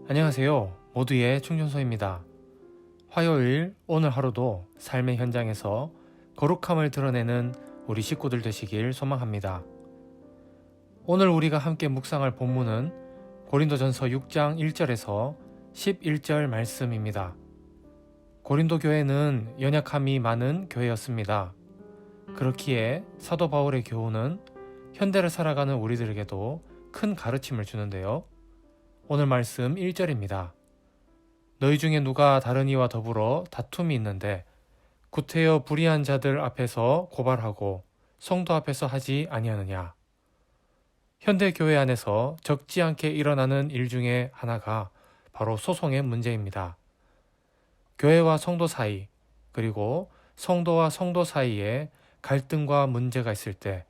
안녕하세요. 모두의 충전소입니다. 화요일 오늘 하루도 삶의 현장에서 거룩함을 드러내는 우리 식구들 되시길 소망합니다. 오늘 우리가 함께 묵상할 본문은 고린도전서 6장 1절에서 11절 말씀입니다. 고린도 교회는 연약함이 많은 교회였습니다. 그렇기에 사도 바울의 교훈은 현대를 살아가는 우리들에게도 큰 가르침을 주는데요. 오늘 말씀 1절입니다. 너희 중에 누가 다른 이와 더불어 다툼이 있는데 구태여 불의한 자들 앞에서 고발하고 성도 앞에서 하지 아니하느냐. 현대 교회 안에서 적지 않게 일어나는 일 중에 하나가 바로 소송의 문제입니다. 교회와 성도 사이, 그리고 성도와 성도 사이에 갈등과 문제가 있을 때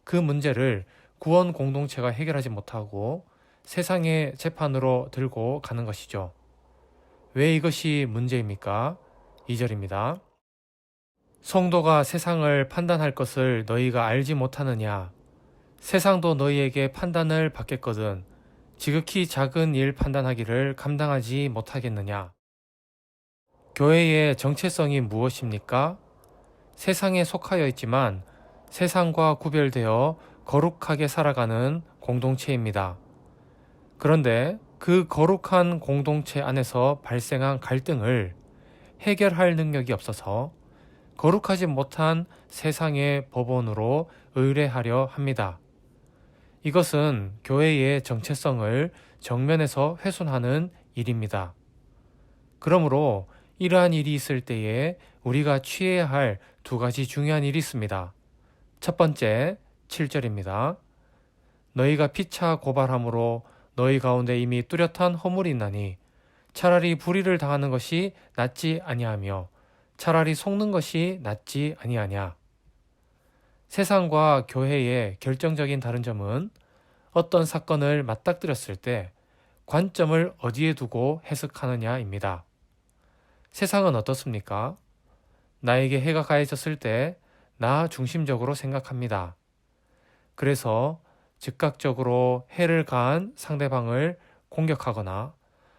그 문제를 구원 공동체가 해결하지 못하고 세상의 재판으로 들고 가는 것이죠. 왜 이것이 문제입니까? 2절입니다. 성도가 세상을 판단할 것을 너희가 알지 못하느냐? 세상도 너희에게 판단을 받겠거든 지극히 작은 일 판단하기를 감당하지 못하겠느냐? 교회의 정체성이 무엇입니까? 세상에 속하여 있지만 세상과 구별되어 거룩하게 살아가는 공동체입니다. 그런데 그 거룩한 공동체 안에서 발생한 갈등을 해결할 능력이 없어서 거룩하지 못한 세상의 법원으로 의뢰하려 합니다. 이것은 교회의 정체성을 정면에서 훼손하는 일입니다. 그러므로 이러한 일이 있을 때에 우리가 취해야 할 두 가지 중요한 일이 있습니다. 첫 번째, 7절입니다. 너희가 피차 고발함으로 너희 가운데 이미 뚜렷한 허물이 있나니 차라리 불의를 당하는 것이 낫지 아니하며 차라리 속는 것이 낫지 아니하냐. 세상과 교회의 결정적인 다른 점은 어떤 사건을 맞닥뜨렸을 때 관점을 어디에 두고 해석하느냐입니다. 세상은 어떻습니까? 나에게 해가 가해졌을 때 나 중심적으로 생각합니다. 그래서 즉각적으로 해를 가한 상대방을 공격하거나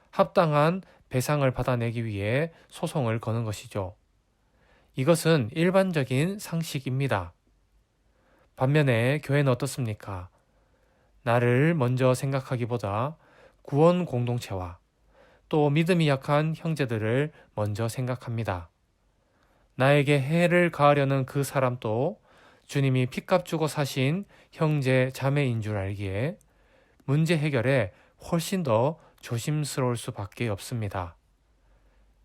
합당한 배상을 받아내기 위해 소송을 거는 것이죠. 이것은 일반적인 상식입니다. 반면에 교회는 어떻습니까? 나를 먼저 생각하기보다 구원 공동체와 또 믿음이 약한 형제들을 먼저 생각합니다. 나에게 해를 가하려는 그 사람도 주님이 핏값 주고 사신 형제 자매인 줄 알기에 문제 해결에 훨씬 더 조심스러울 수밖에 없습니다.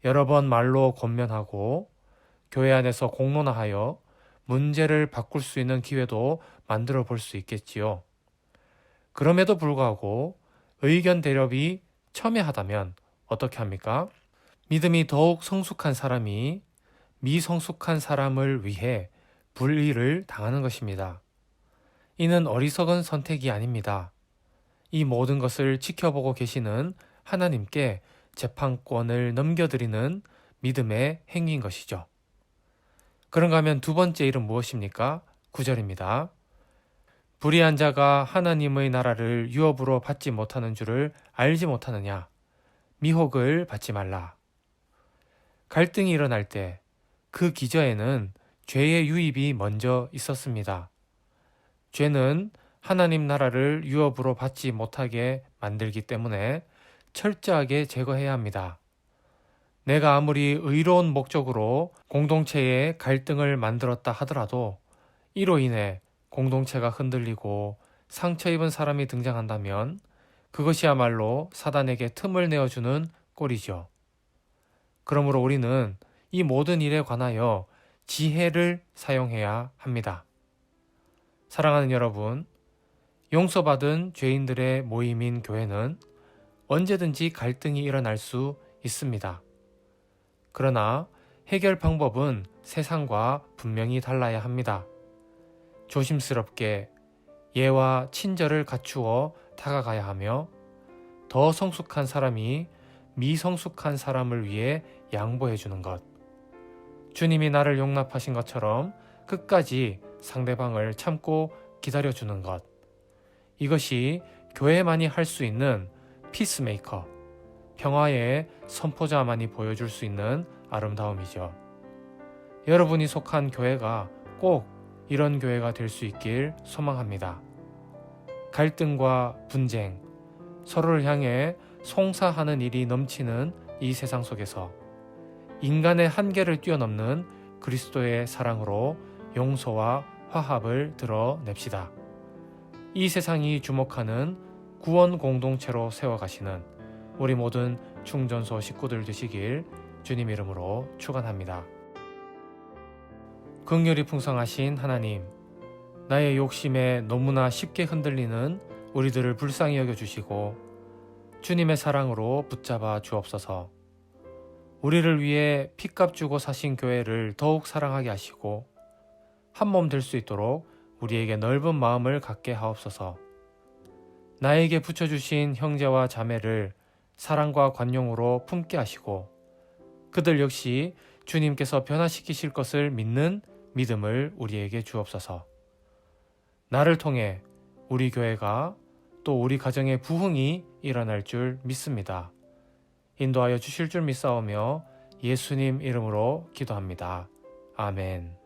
여러 번 말로 권면하고 교회 안에서 공론화하여 문제를 바꿀 수 있는 기회도 만들어 볼 수 있겠지요. 그럼에도 불구하고 의견 대립이 첨예하다면 어떻게 합니까? 믿음이 더욱 성숙한 사람이 미성숙한 사람을 위해 불의를 당하는 것입니다. 이는 어리석은 선택이 아닙니다. 이 모든 것을 지켜보고 계시는 하나님께 재판권을 넘겨드리는 믿음의 행위인 것이죠. 그런가 하면 두 번째 일은 무엇입니까? 9절입니다. 불의한 자가 하나님의 나라를 유업으로 받지 못하는 줄을 알지 못하느냐? 미혹을 받지 말라. 갈등이 일어날 때 그 기저에는 죄의 유입이 먼저 있었습니다. 죄는 하나님 나라를 유업으로 받지 못하게 만들기 때문에 철저하게 제거해야 합니다. 내가 아무리 의로운 목적으로 공동체에 갈등을 만들었다 하더라도 이로 인해 공동체가 흔들리고 상처 입은 사람이 등장한다면 그것이야말로 사단에게 틈을 내어주는 꼴이죠. 그러므로 우리는 이 모든 일에 관하여 지혜를 사용해야 합니다. 사랑하는 여러분, 용서받은 죄인들의 모임인 교회는 언제든지 갈등이 일어날 수 있습니다. 그러나 해결 방법은 세상과 분명히 달라야 합니다. 조심스럽게 예와 친절을 갖추어 다가가야 하며 더 성숙한 사람이 미성숙한 사람을 위해 양보해 주는 것, 주님이 나를 용납하신 것처럼 끝까지 상대방을 참고 기다려주는 것. 이것이 교회만이 할 수 있는 피스메이커, 평화의 선포자만이 보여줄 수 있는 아름다움이죠. 여러분이 속한 교회가 꼭 이런 교회가 될 수 있길 소망합니다. 갈등과 분쟁, 서로를 향해 송사하는 일이 넘치는 이 세상 속에서 인간의 한계를 뛰어넘는 그리스도의 사랑으로 용서와 화합을 드러냅시다. 이 세상이 주목하는 구원 공동체로 세워가시는 우리 모든 충전소 식구들 되시길 주님 이름으로 축원합니다. 긍휼이 풍성하신 하나님, 나의 욕심에 너무나 쉽게 흔들리는 우리들을 불쌍히 여겨주시고 주님의 사랑으로 붙잡아 주옵소서. 우리를 위해 핏값 주고 사신 교회를 더욱 사랑하게 하시고 한 몸 될 수 있도록 우리에게 넓은 마음을 갖게 하옵소서. 나에게 붙여주신 형제와 자매를 사랑과 관용으로 품게 하시고 그들 역시 주님께서 변화시키실 것을 믿는 믿음을 우리에게 주옵소서. 나를 통해 우리 교회가 또 우리 가정의 부흥이 일어날 줄 믿습니다. 인도하여 주실 줄 믿사오며 예수님 이름으로 기도합니다. 아멘.